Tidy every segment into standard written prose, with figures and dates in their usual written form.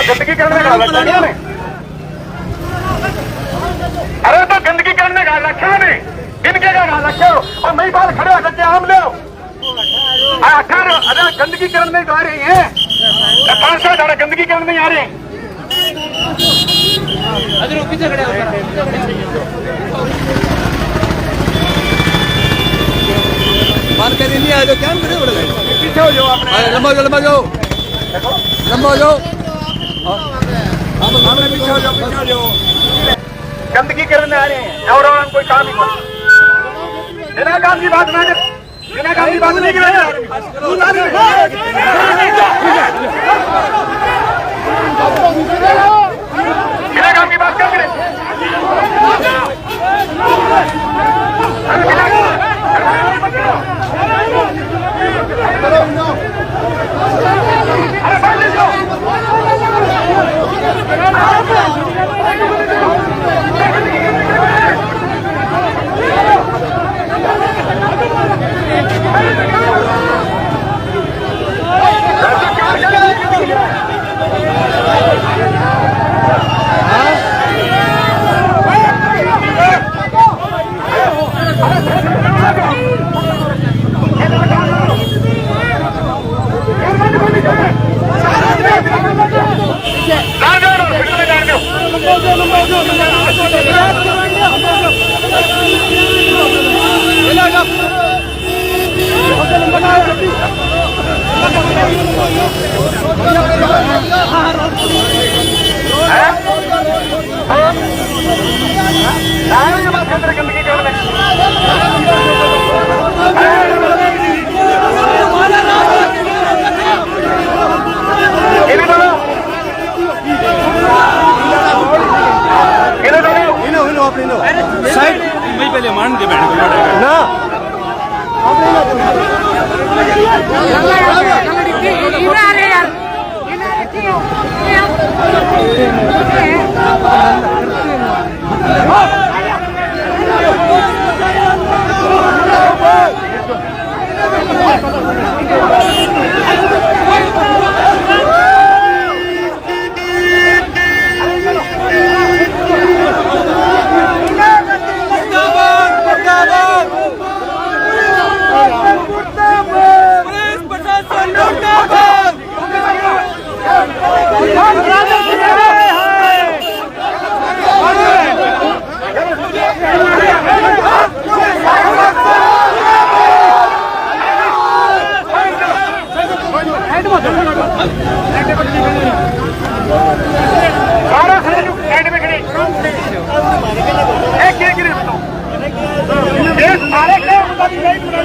गंदगी करने का अरे तो गंदगी करने का लक्ष्य नहीं इनके का लक्ष्य और मैं बाल खड़े हो सकते आम लो 18 अरे गंदगी करने जा रही है 500 ज्यादा गंदगी करने आ रहे हैं पीछे खड़े बात करिए नहीं आए तो क्या खड़े हो गए पीछे हो जाओ आपने लंबा जाओ लंबा जाओ लंबा हो जाओ पीछे हो जाओ गंदगी करने आ रहे हैं और कोई काम नहीं बिना काम की बात नहीं बिना काम की बात नहीं कर बिना काम की बात क्या करें साइड मैं पहले मान के बैठ ना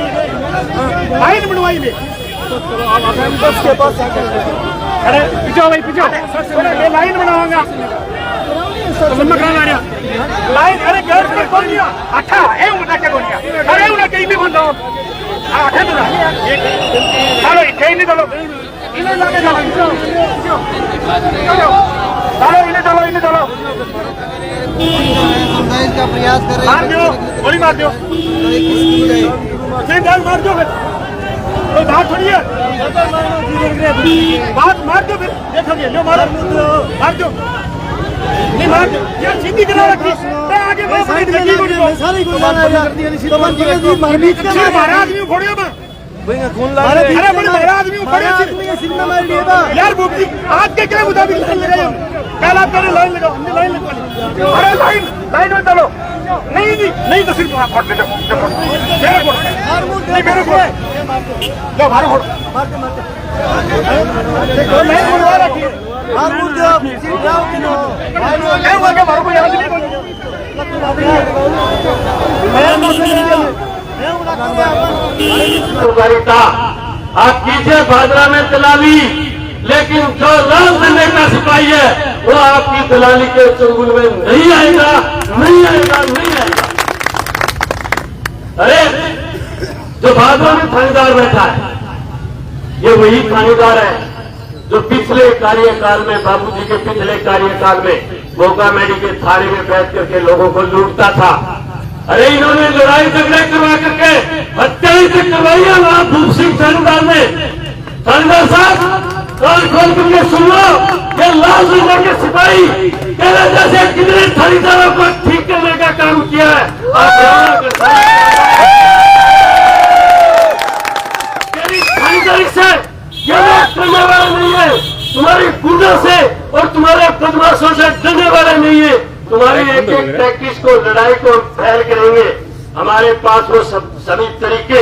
लाइन बनवाई ले के पास अरे पीछे भाई पीछे मैं लाइन बनाऊंगा लाइन अरे गेट पर खोल दिया अच्छा है उनका क्या बोल दिया अरे उन्हें कहीं भी बंद हो आठे तो चलो कहीं नहीं चलो इन्हें लगे चलो इन्हें चलो का प्रयास कर रहे मार दो गोली मार दो मार दो कोई बात थोड़ी है बात मार दो फिर देखोगे जो मारो मार दो नहीं मार दो यार सीधी करा रखी मैं आगे बहुत बड़ी लगी गोली सारी गुजारा कर दिया तो बंद कर दी मारनी मारा आदमी फोड़ियो मैं कौन ला अरे बड़े मारा आदमी फोड़ियो सिर में मार दिया यार बुद्धि आज के क्या मुताबिक लाइन लगाओ कल आप करे लाइन लगाओ हमने लाइन लगवा ली अरे लाइन में चलो नहीं तो सिर्फ फोड़ दे मेरे को नहीं मेरे को लो मारो फोड़ मारते लाइन बनवा रखी मार मुड़ दो सिर जाओ कि नो क्या हुआ क्या मारो को याद नहीं सुधारिता आप कीजिए भादरा में दलाली लेकिन जो राम देने का सिपाही है वो आपकी दलाली के चंगुल में नहीं आएगा नहीं आएगा नहीं आएगा। अरे जो भादरा में थानेदार बैठा है ये वही थानेदार है जो पिछले कार्यकाल में बाबूजी के पिछले कार्यकाल में मोगा मेडी के थाने में बैठ करके लोगों को लूटता था। अरे इन्होंने लड़ाई झगड़े करवा करके हत्या ही तक करवाई है वहां भूप सिंह थानेदार ने। थानेदार साहब कान खोल करके सुन लो, ये लाल रंग के सिपाही तेरे जैसे कितने थानेदारों को ठीक करने का काम किया है। तेरी थानेदारी से ये लोग करने वाले नहीं है, तुम्हारी गुंडों से और तुम्हारे बदमाशों से डरने वाले नहीं है। तुम्हारी एक एक प्रैक्टिस को, लड़ाई को फैल करेंगे। हमारे पास वो सभी तरीके,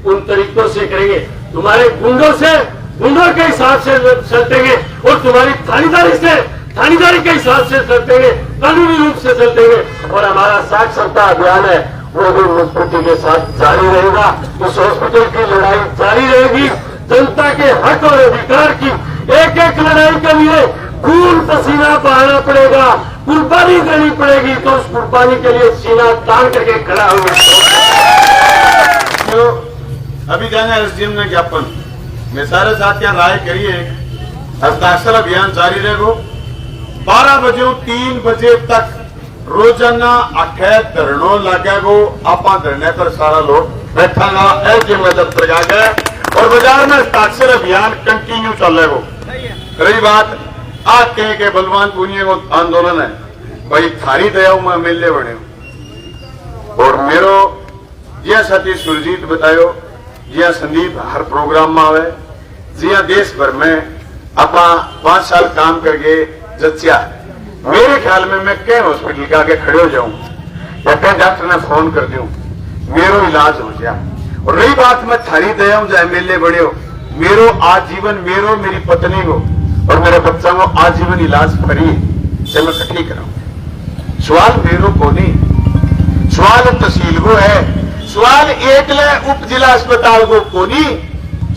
उन तरीकों से करेंगे। तुम्हारे गुंडों से गुंडों के हिसाब से चलतेंगे और तुम्हारी थानेदारी से थानेदारी के हिसाब से चलतेंगे, कानूनी रूप से चलतेंगे। और हमारा साक्षरता अभियान है वो भी मजबूती के साथ जारी रहेगा। उस हॉस्पिटल की लड़ाई जारी रहेगी। जनता के हक और अधिकार की एक एक लड़ाई के लिए खून पसीना बहाना पड़ेगा, कुर्बानी देनी पड़ेगी। तो उस कुर्बानी के लिए सीना तान करके खड़ा हुआ। अभी जाना एसडीएम ने ज्ञापन में सारे साथ यहाँ राय करिए, हस्ताक्षर अभियान जारी रहेगा। 12 बजे 3 बजे तक रोजाना 8 धरणों लगेगो। आप धरने पर सारा लोग बैठागा एसडीएम दफ्तर जाके और बाजार में हस्ताक्षर अभियान कंटिन्यू चलेगा। रही बात आज कहे के बलवान पुनिया को आंदोलन है, भाई थारी दया में मिलने बने और मेरो जिया साथी सुरजीत बतायो, जिया संदीप हर प्रोग्राम में आवे, जिया देश भर में अपना 5 साल काम करके जच्चा। मेरे ख्याल में मैं कई हॉस्पिटल के आगे खड़े हो जाऊं या कई डॉक्टर ने फोन कर दूं, मेरो इलाज हो जाए। और रही बात मैं थारी दया हूं, जो एमएलए बने हो, मेरो आजीवन मेरो मेरी पत्नी को और मेरे बच्चा को आजीवन इलाज फ्री से मैं कठी कराऊं। सवाल मेरो को नहीं, सवाल तहसील को है, सवाल एकले उप जिला अस्पताल को नहीं,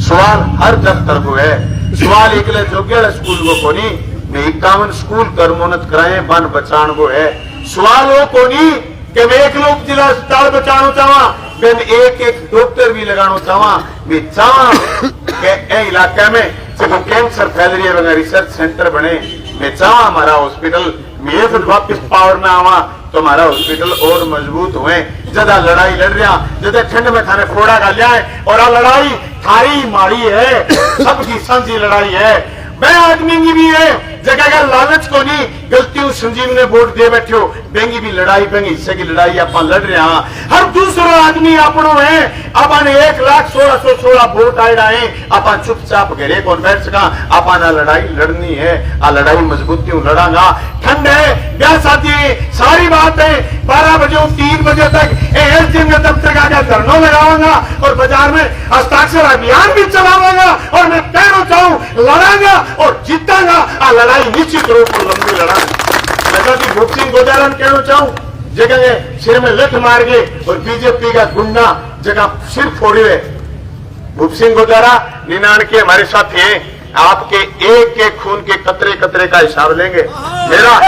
सवाल हर दफ्तर को है, सवाल एकले जोगेड़ स्कूल को नहीं, मैं 51 स्कूल कर्मोन्नत कराए बन बचान को है। सवाल वो को नहीं कि मैं एक उप जिला अस्पताल बचाना चाहवा, मैं एक एक डॉक्टर भी लगाना चाहवा। मैं चाहवा कि इलाके में जब कैंसर फैल रही है रिसर्च सेंटर बने। मैं चाहवा हमारा हॉस्पिटल मेरे फिर वापिस पावर में आवा तो हमारा हॉस्पिटल और मजबूत हुए। ज्यादा लड़ाई लड़ रहा, ज्यादा ठंड में थाने फोड़ा का लिया है और आ लड़ाई थारी मारी है, सबकी साझी लड़ाई है। मैं आदमी की भी है जगह का लालच को नहीं, गलती संजीव ने वोट दे बैठो, बेंगी भी लड़ाई बेंगी हिस्से की लड़ाई आप लड़ रहे हैं। हर दूसरा आदमी अपनों है, अपन 1,16,16 वोट आए रहे, अपन चुपचाप घरे कौन बैठ सका। अपन लड़ाई लड़नी है, आ लड़ाई मजबूती लड़ांगा। ठंड है, ब्याह शादी है, सारी बात है। 12 बजे 3 बजे तक एसडीएम के दफ्तर का धरना लगाऊंगा और बाजार में हस्ताक्षर अभियान भी चलाऊंगा। और मैं कहना चाहूं लड़ांगा और जीतांगा। आ लड़ाई निश्चित रूप से लंबी लड़ाई। मैं भूप सिंह गोदारा कहना चाहूं, जगह सिर में लठ मार गए और बीजेपी का गुंडा जगह सिर फोड़े हुए। भूप सिंह गोदारा 99 हमारे साथी हैं, आपके एक एक खून के कतरे कतरे का हिसाब लेंगे। मेरा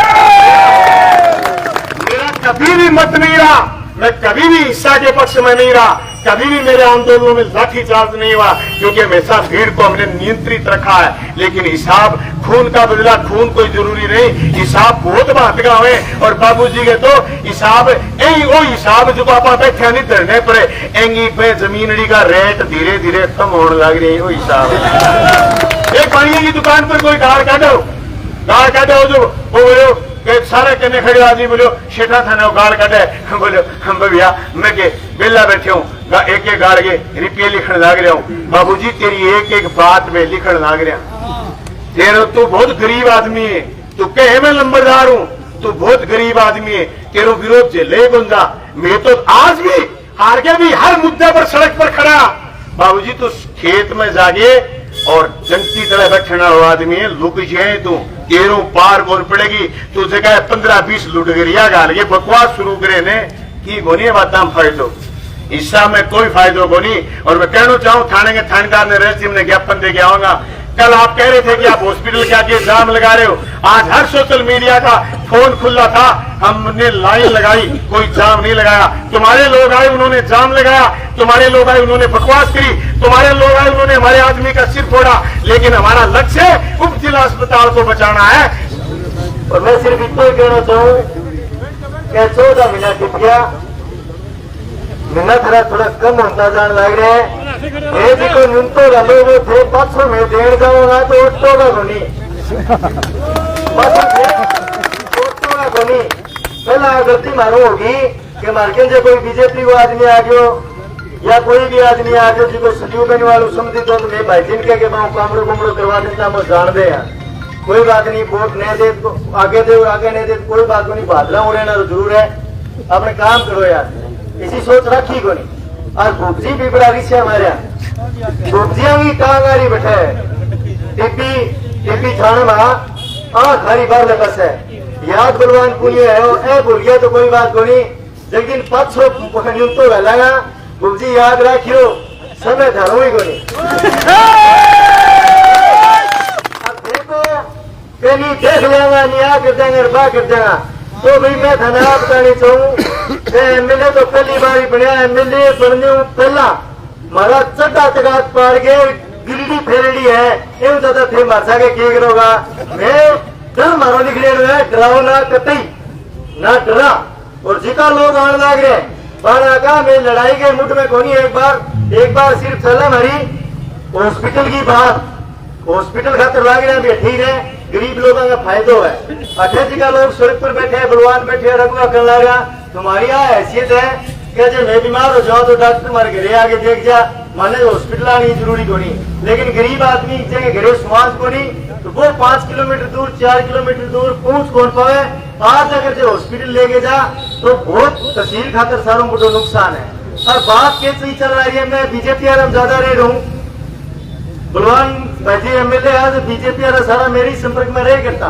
कभी भी मत नहीं रहा, मैं कभी भी हिस्सा के पक्ष में नहीं रहा, कभी भी मेरे आंदोलनों में लाठीचार्ज नहीं हुआ, क्योंकि हमेशा भीड़ को हमने नियंत्रित रखा है। लेकिन हिसाब खून का बदला खून कोई जरूरी नहीं, हिसाब बहुत महत्गा हुए। और बाबूजी के तो हिसाब यही वो हिसाब जो पापा बैठे नहीं धरने पड़े, एंगी पे जमीनड़ी का रेट धीरे धीरे कम होने लग रही है। वो हिसाब एक पानी की दुकान पर कोई गाड़ काटो जो बोलो सारे कहने खड़े आदमी बोलो शेठा था ना गाड़ काटे, बोलो हम भैया मैं के बेला बैठे हूँ, एक एक गाड़ के रिपये लिखने लग रहा हूँ। बाबूजी तेरी एक एक बात में लिखने लग रहा। तेरे तू बहुत गरीब आदमी है, तू कहे मैं नंबरदार हूँ, तू बहुत गरीब आदमी है, तेरो विरोध जेले गुंजा। मैं तो आज भी हार के भी हर मुद्दे पर सड़क पर खड़ा। बाबूजी तू खेत में जागे और जनती तरह बैठने वाला आदमी है, लुक जाए तू तेरों पार बोल पड़ेगी। तू जगह 15-20 लुटगरिया गाल के बकवास शुरू करे ने की गोनी बात फायदो, हिस्सा में कोई फायदो गोनी। और मैं कहना चाहूं थाने के थानेदार ने रजिम ने ज्ञापन दे के आऊंगा। कल आप कह रहे थे कि आप हॉस्पिटल के आगे जाम लगा रहे हो, आज हर सोशल मीडिया का फोन खुला था, हमने लाइन लगाई, कोई जाम नहीं लगाया। तुम्हारे लोग आए उन्होंने जाम लगाया, तुम्हारे लोग आए उन्होंने बकवास करी, तुम्हारे लोग आए उन्होंने हमारे आदमी का सिर फोड़ा। लेकिन हमारा लक्ष्य उप जिला अस्पताल को बचाना है। और मैं सिर्फ इतना कहना चाहूँ कि 14 महीना बीत गया, मिलना थोड़ा कम होता जान लग रहा है। ये जी को न्यूनतो गलो वो थे 500 में देड़ जाऊंगा तो ऑटो का कोनी पहला गलती मालूम होगी कि मार्केट से कोई बीजेपी को आदमी आ गयो या कोई भी आदमी आ गयो जिसको सजीव बने वालों समझी तो मैं भाई जिनके के पाऊँ कामड़ो कुमड़ो करवा देता वो जान दे यार कोई बात नहीं वोट नहीं दे तो आगे दे आगे नहीं दे कोई बात नहीं बादला उड़ेना तो जरूर है अपने काम करो यार इसी सोच रखी को नहीं और भूपजी भी बड़ा रिश्ता हमारे भूपजिया भी टांगारी बैठे टिप्पी थाने में खारी बार बस है याद बलवान पुलिया है ए भूल गया तो कोई बात को नहीं लेकिन 500 न्यूनतो लगाना भूपजी याद रखियो समय धरो ही को नहीं अब देखो कहीं देख लेगा नहीं आ कर देंगे बा कर देगा तो भाई मैं धना बतानी चाहूँ एमएलए तो पहली बार ही बनया एमएलए बनने पहला मारा चटा चटा पार के गिल्ली फेरड़ी है एवं ज्यादा थे मारसा के क्या करोगा मैं डर मारो निकले हुए डराओ ना कतई ना डरा और जिका लोग आने लग रहे बारा का मैं लड़ाई के मुठ में कोनी एक बार सिर्फ चला हमारी हॉस्पिटल की बात हॉस्पिटल खातर लग रहे हैं ठीक है गरीब लोगों का फायदा है अच्छे जी का लोग सड़क पर बैठे बलवान बैठे रघुआ कर लगा तुम्हारी यहाँ हैसियत है क्या जब मैं बीमार हो जाऊँ तो डॉक्टर तुम्हारे घरे आगे देख जा माने हॉस्पिटल आनी जरूरी को नहीं लेकिन गरीब आदमी जगह घरे समाज को नहीं तो वो 5 किलोमीटर दूर 4 किलोमीटर दूर पहुंच कौन पावे आज अगर जो हॉस्पिटल लेके जा तो बहुत तहसील खातर सारों को नुकसान है और बात कैसे ही चल रही है मैं बीजेपी आराम ज्यादा रह रहा हूँ बलवान भाई एमएलए आज बीजेपी वाला सारा मेरे संपर्क में रह करता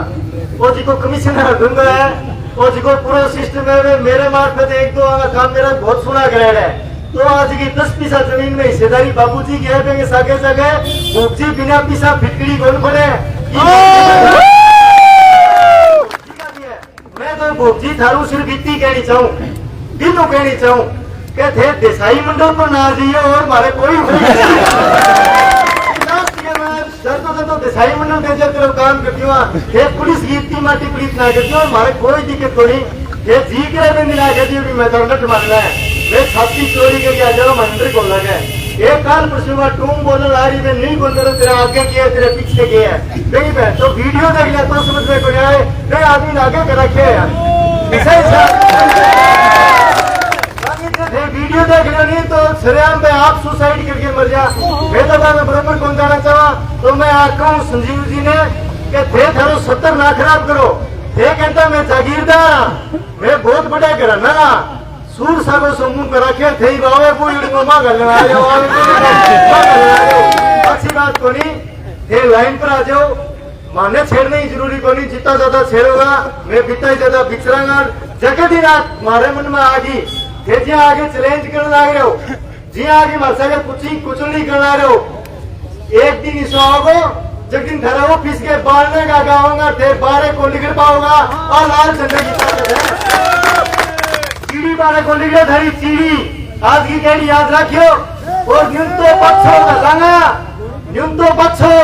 वो जी को कमिश्नर दूंगा है वो जी को पूरा सिस्टम है मेरे मार्फत एक दो काम मेरा बहुत सुना गया है तो आज की 10 पैसा जमीन में हिस्सेदारी बाबूजी की है सागे सागे भूपजी बिना पैसा फिटकड़ी कौन पड़े मैं तो भूपजी थारू सिर्फ इतनी कहनी चाहूँ दिनों कहनी चाहूँ कि थे देसाई मंडल पर ना जाइए और हमारे कोई तो देसाई मंडल के जब काम करती हूँ पुलिस की इतनी माटी पुलिस ना करती हूँ हमारे कोई दिक्कत को नहीं ये जी के में ना कहती हूँ मैं तो नट मानना है मैं छाती चोरी करके आ जाओ मंदिर को लगा एक काल परसों में तुम बोलने आ रही मैं नहीं बोल रहा तेरा आगे किया तेरे पीछे किया है नहीं बहन तो वीडियो देख लिया तो समझ में को आए नहीं आदमी आगे कर रखे यार वीडियो देख लिया नहीं तो सरेआम पे आप सुसाइड करके मर जा मैं तो बराबर कौन जाना चाहवा तो मैं आखा हूँ संजीव जी ने कि थे थारो 70 ना खराब करो थे कहता मैं जागीरदार मैं बहुत बड़ा घराना सूर सागो समूह कर रखे थे बावे को इनको मां गल अच्छी बात को नहीं थे लाइन पर आ जाओ माने छेड़ना ही जरूरी को नहीं जितना ज्यादा छेड़ोगा मैं बिता ही ज्यादा बिछड़ांगा जगह दिन रात मारे मन में आ गई थे जी आगे चैलेंज करने लग रहे हो जी आगे मरसा के कुछ नहीं करना रहे हो एक दिन इस होगो जब दिन धरा हो फिस के बालने का गाऊंगा थे बारे को निकल पाऊंगा और लाल झंडे की ताकत है चीड़ी बारे को निकले धरी चीड़ी आज की कैडी याद रखियो और न्यूनतो बच्चों का लंगा न्यूनतो बच्चों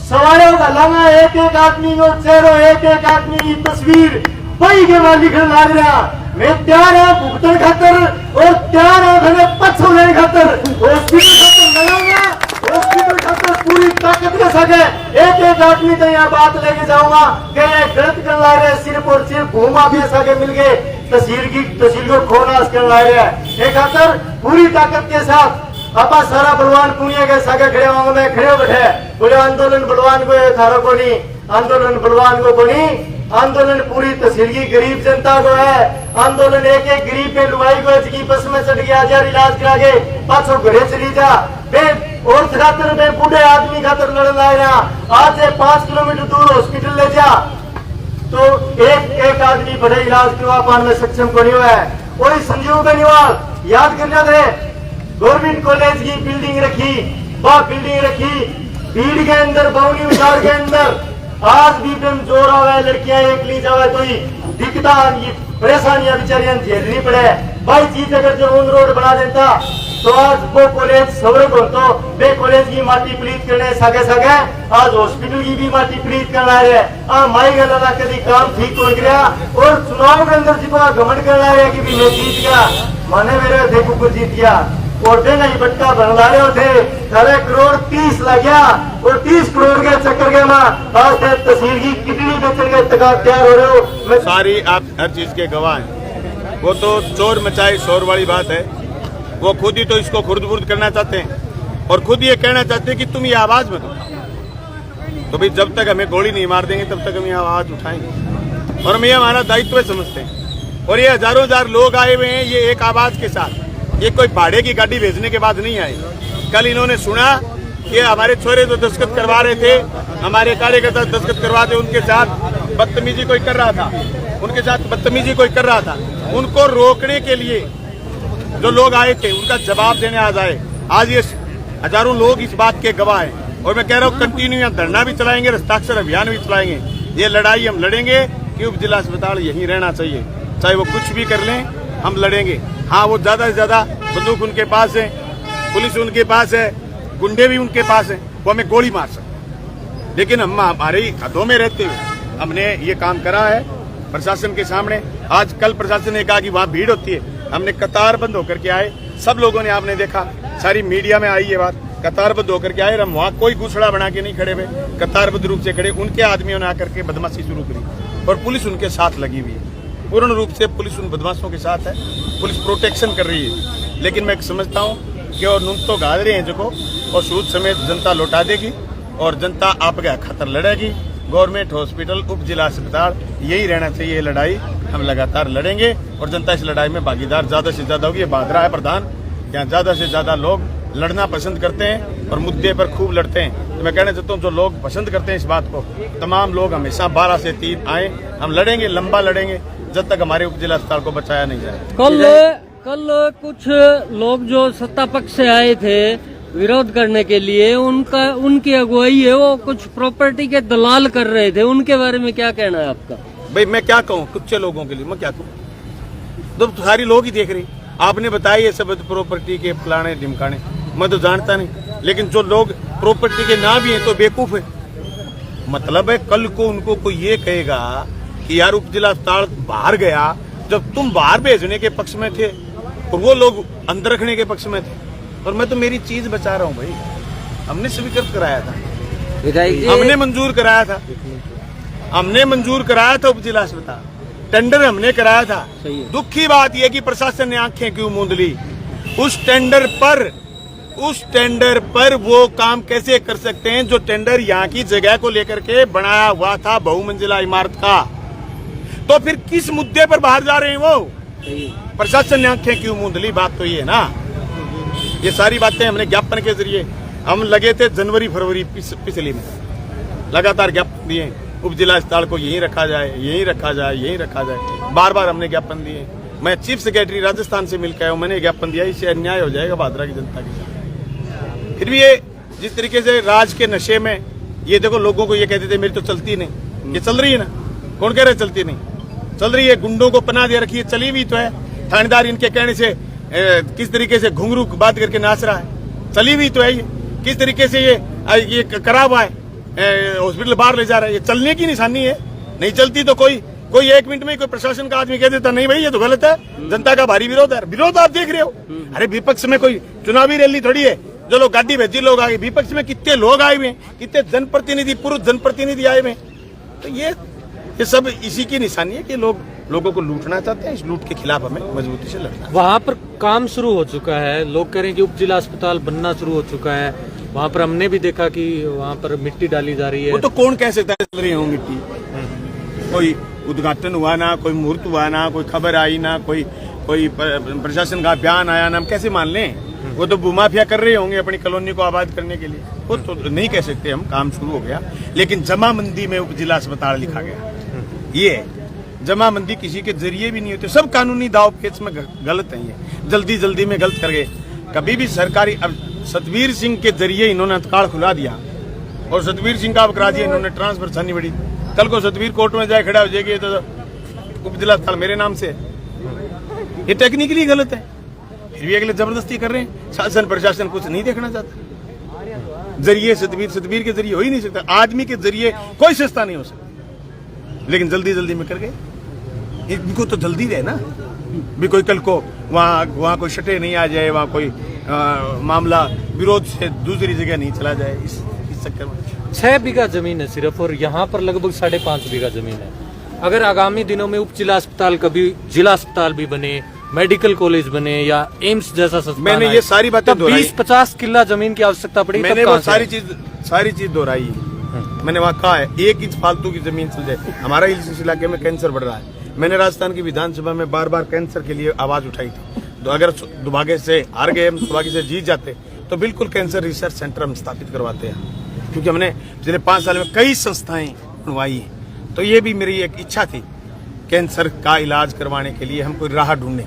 सवालों का लंगा एक एक आदमी को चेहरो एक एक आदमी की तस्वीर वही के बाद लिखने लग रहा मैं तैयार है भुगतन खातर और तैयार है मैंने पछो लेने खातर हॉस्पिटल खातर लगाऊंगा हॉस्पिटल खातर पूरी ताकत के सके एक एक आदमी तो यहाँ बात लेके जाऊंगा कि गलत कर ला रहे सिर्फ और सिर्फ घूमा भी सके मिल गए तहसील को खोनास कर ला रहे हैं एक खातर पूरी ताकत के साथ आपा सारा बलवान पुनिया के सागे खड़े होंगे मैं खड़े बैठे बोले आंदोलन बलवान को थारो को नहीं आंदोलन बलवान को नहीं आंदोलन पूरी तहसील की गरीब जनता को है आंदोलन एक एक गरीब पे लुगाई को की बस में चढ़ गया जा इलाज करा के पाछो घरे चली जा और खातर में बूढ़े आदमी खातर लड़न लाए रहा आज से 5 किलोमीटर दूर हॉस्पिटल ले जा तो एक आदमी बड़े इलाज करवा पाने में सक्षम को नहीं हुआ है वही संजीव बेनीवाल याद करना थे गवर्नमेंट कॉलेज की बिल्डिंग रखी वह बिल्डिंग रखी भीड़ के अंदर बाउनी उतार के अंदर आज भी प्रेम जोर आवे लड़कियां एक ली जावे तो ही दिक्कता परेशानियां बेचारियां झेलनी पड़े भाई चीज अगर जो ऑन रोड बना देता तो आज वो कॉलेज सवरे को तो वे कॉलेज की माटी प्लीत करने सके सके आज हॉस्पिटल की भी माटी प्लीत करना है माई गला कभी काम ठीक हो गया और चुनाव के अंदर जितना घमंड करना है कि भी मैं जीत गया माने मेरे थे कुकुर जीतिया और देना ही बट्टा बना रहे थे 1.30 करोड़ लग गया और 30 करोड़ के चक्कर के मां आज तहसील की कितनी बेचने के तैयार हो रहे हो। मैं सारी आप हर चीज के गवाह हैं। वो तो चोर मचाए शोर वाली बात है। वो खुद ही तो इसको खुर्द-बुर्द करना चाहते हैं और खुद ये कहना चाहते हैं कि तुम ये आवाज मत उठाओ। तो भाई जब तक हमें गोली नहीं मार देंगे तब तक हम ये आवाज उठाएंगे और हम ये हमारा दायित्व समझते हैं। और ये हजारों हजार लोग आए हुए हैं ये एक आवाज के साथ। ये कोई भाड़े की गाड़ी भेजने के बाद नहीं आए। कल इन्होंने सुना कि हमारे छोरे जो दस्तखत करवा रहे थे, हमारे कार्यकर्ता दस्तखत करवाते, उनके साथ बदतमीजी कोई कर रहा था, उनके साथ बदतमीजी कोई कर रहा था। उनको रोकने के लिए जो लोग आए थे उनका जवाब देने आज आए। आज ये हजारों लोग इस बात के गवाह हैं और मैं कह रहा हूँ कंटिन्यू यहाँ धरना भी चलाएंगे, हस्ताक्षर अभियान भी चलाएंगे। ये लड़ाई हम लड़ेंगे कि उप जिला अस्पताल यहीं रहना चाहिए, चाहे वो कुछ भी कर लें, हम लड़ेंगे। हाँ, वो ज्यादा से ज्यादा बंदूक उनके पास है, पुलिस उनके पास है, गुंडे भी उनके पास है, वो हमें गोली मार सकते। लेकिन हम हमारे हदों में रहते हुए हमने ये काम करा है प्रशासन के सामने। आज कल प्रशासन ने कहा कि वहाँ भीड़ होती है, हमने कतार बंद होकर के आए। सब लोगों ने आपने देखा, सारी मीडिया में आई ये बात, कतार बंद होकर के आए। हम वहाँ कोई घुसड़ा बना के नहीं खड़े हुए, कतारबद्ध रूप से खड़े। उनके आदमियों ने आकर के बदमाशी शुरू करी और पुलिस उनके साथ लगी हुई है। पूर्ण रूप से पुलिस उन बदमाशों के साथ है, पुलिस प्रोटेक्शन कर रही है। लेकिन मैं समझता हूँ कि और नुन तो गाद रहे हैं जो और सूद समेत जनता लौटा देगी और जनता आपका खतर लड़ेगी। गवर्नमेंट हॉस्पिटल, उप जिला अस्पताल यही रहना चाहिए। लड़ाई हम लगातार लड़ेंगे और जनता इस लड़ाई में भागीदार ज्यादा से ज्यादा होगी। ये बांद्रा है प्रधान, यहाँ ज्यादा से ज्यादा लोग लड़ना पसंद करते हैं और मुद्दे पर खूब लड़ते हैं। तो मैं कहना चाहता हूँ जो लोग पसंद करते हैं इस बात को, तमाम लोग हमेशा 12 से 3 आए। हम लड़ेंगे, लंबा लड़ेंगे जब तक हमारे उप जिला अस्पताल को बचाया नहीं जाए। कल कुछ लोग जो सत्ता पक्ष से आए थे विरोध करने के लिए, उनकी अगुवाई है, वो कुछ प्रॉपर्टी के दलाल कर रहे थे, उनके बारे में क्या कहना है आपका? भाई मैं क्या कहूँ, कुछ लोगों के लिए मैं क्या कहूँ, तो सारी लोग ही देख रही। आपने बताया ये सब प्रॉपर्टी के फलाने ढिमकाने, मैं तो जानता नहीं। लेकिन जो लोग प्रॉपर्टी के ना भी हैं तो बेवकूफ है। मतलब है कल को उनको कोई ये कहेगा कि यार उप जिला अस्पताल बाहर गया, जब तुम बाहर भेजने के पक्ष में थे और वो लोग अंदर रखने के पक्ष में थे, और मैं तो मेरी चीज बचा रहा हूँ भाई। हमने स्वीकृत कराया था, हमने मंजूर कराया था, हमने मंजूर कराया था उप जिला अस्पताल, टेंडर हमने कराया था। दुख की बात यह कि प्रशासन ने आंखें क्यों मूंद ली। उस टेंडर पर वो काम कैसे कर सकते हैं जो टेंडर यहाँ की जगह को लेकर के बनाया हुआ था, बहुमंजिला इमारत का। तो फिर किस मुद्दे पर बाहर जा रहे हैं वो? प्रशासन ने आंखें क्यों मूंद ली, बात तो ये है ना। ये सारी बातें हमने ज्ञापन के जरिए, हम लगे थे जनवरी फरवरी पिछली में लगातार ज्ञापन दिए, उप जिला अस्पताल को यहीं रखा जाए, यहीं रखा जाए, यहीं रखा जाए। बार बार हमने ज्ञापन दिए। मैं चीफ सेक्रेटरी राजस्थान से मिलकर आया हूं, मैंने ज्ञापन दिया, इससे अन्याय हो जाएगा भादरा की जनता के साथ। फिर भी ये जिस तरीके से राज के नशे में, ये देखो लोगों को ये कहते थे मेरी तो चलती नहीं, ये चल रही है ना। कौन कह रहे चलती नहीं? चल रही है। गुंडों को पनाह दे रखी है, चली भी तो है। थानेदार इनके कहने से किस तरीके से घुंघरू बात करके नाच रहा है, चली भी तो है। ये किस तरीके से ये करा हुआ है, हॉस्पिटल बाहर ले जा रहा है, ये चलने की निशानी है। नहीं चलती तो कोई 1 मिनट में कोई प्रशासन का आदमी कह देता नहीं भाई ये तो गलत है, जनता का भारी विरोध है। विरोध आप देख रहे हो। अरे विपक्ष में कोई चुनावी रैली थोड़ी है जो लोग गाड़ी भेजी लोग आए। विपक्ष में कितने लोग आए हुए, कितने जनप्रतिनिधि, पुरुष जनप्रतिनिधि आए हुए। तो ये सब इसी की निशानी है कि लोगों को लूटना चाहते हैं। इस लूट के खिलाफ हमें मजबूती से लड़ना। वहाँ पर काम शुरू हो चुका है, लोग कह रहे हैं कि उप जिला अस्पताल बनना शुरू हो चुका है। वहाँ पर हमने भी देखा कि वहाँ पर मिट्टी डाली जा रही है। वो तो कौन कह सकता है चल रही हो मिट्टी? कोई उद्घाटन हुआ ना, कोई मुहूर्त हुआ ना, कोई खबर आई ना, कोई प्रशासन का बयान आया ना, हम कैसे मान लें? वो तो भूमाफिया कर रहे होंगे अपनी कॉलोनी को आबाद करने के लिए। वो तो नहीं कह सकते हम काम शुरू हो गया। लेकिन जमाबंदी में उप जिला अस्पताल लिखा गया, ये जमाबंदी किसी के जरिए भी नहीं होती। सब कानूनी दाव पेच में गलत है। ये जल्दी में गलत कर गए। कभी भी सरकारी, अब सतवीर सिंह के जरिए इन्होंने तत्काल खुला दिया और सतवीर सिंह का करा दिया इन्होंने ट्रांसफर छानी बड़ी। कल को सतवीर कोर्ट में जाए खड़ा हो जाएगी तो उप जिला अस्पताल मेरे नाम से। ये टेक्निकली गलत है, फिर भी अगले जबरदस्ती कर रहे हैं। शासन प्रशासन कुछ नहीं देखना चाहता। जरिए सतवीर के जरिए हो ही नहीं सकता। आदमी के जरिए कोई सस्ता नहीं हो सकता। लेकिन जल्दी में कर गए। इनको तो जल्दी रहे ना, भी कोई कल को वहाँ कोई शटे नहीं आ जाए, वहाँ कोई मामला विरोध से दूसरी जगह नहीं चला जाए, इस चक्कर में। 6 बीघा जमीन है सिर्फ, और यहाँ पर लगभग 5.5 बीघा जमीन है। अगर आगामी दिनों में उप जिला अस्पताल कभी जिला अस्पताल भी बने, मेडिकल कॉलेज बने या एम्स जैसा संस्थान, मैंने ये सारी बातें दोहराई। 20-50 किला जमीन की आवश्यकता पड़ी, मैंने वो सारी चीज दोहराई है। मैंने वहाँ कहा है 1 इंच फालतू की जमीन चल जाए। हमारा इस इलाके में कैंसर बढ़ रहा है। मैंने राजस्थान की विधानसभा में बार बार कैंसर के लिए आवाज उठाई थी। तो अगर दुर्भाग्य से हार गए, हम दुर्भाग्य से जीत जाते, तो बिल्कुल कैंसर रिसर्च सेंटर हम स्थापित करवाते हैं, क्योंकि हमने पिछले 5 साल में कई संस्थाएं बनवाई हैं। तो ये भी मेरी एक इच्छा थी, कैंसर का इलाज करवाने के लिए हम कोई राह ढूंढे।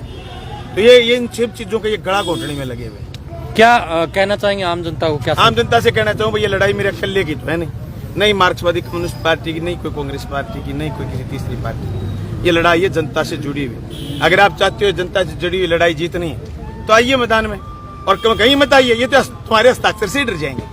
तो ये इन सब चीजों के ये गड़ा घोटने में लगे हुए। क्या कहना चाहेंगे आम जनता को? क्या आम जनता से कहना चाहूँ, ये लड़ाई मेरे अकेले की तो है नहीं मार्क्सवादी कम्युनिस्ट पार्टी की, नहीं कोई कांग्रेस पार्टी की, नहीं कोई किसी तीसरी पार्टी की। ये लड़ाई है जनता से जुड़ी हुई। अगर आप चाहते हो जनता से जुड़ी हुई लड़ाई जीतनी है, तो आइए मैदान में, और कहीं मत आइए, ये तो तुम्हारे हस्ताक्षर से ही डर जाएंगे।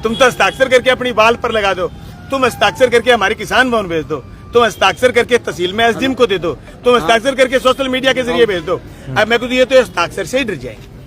तुम तो हस्ताक्षर करके अपनी बाल पर लगा दो, तुम हस्ताक्षर करके हमारे किसान भवन भेज दो, तुम हस्ताक्षर करके तहसील में एसडीएम को दे दो, तुम हस्ताक्षर करके सोशल मीडिया के जरिए भेज दो। अब मैं कुछ ये तो हस्ताक्षर से ही डर जाएंगे।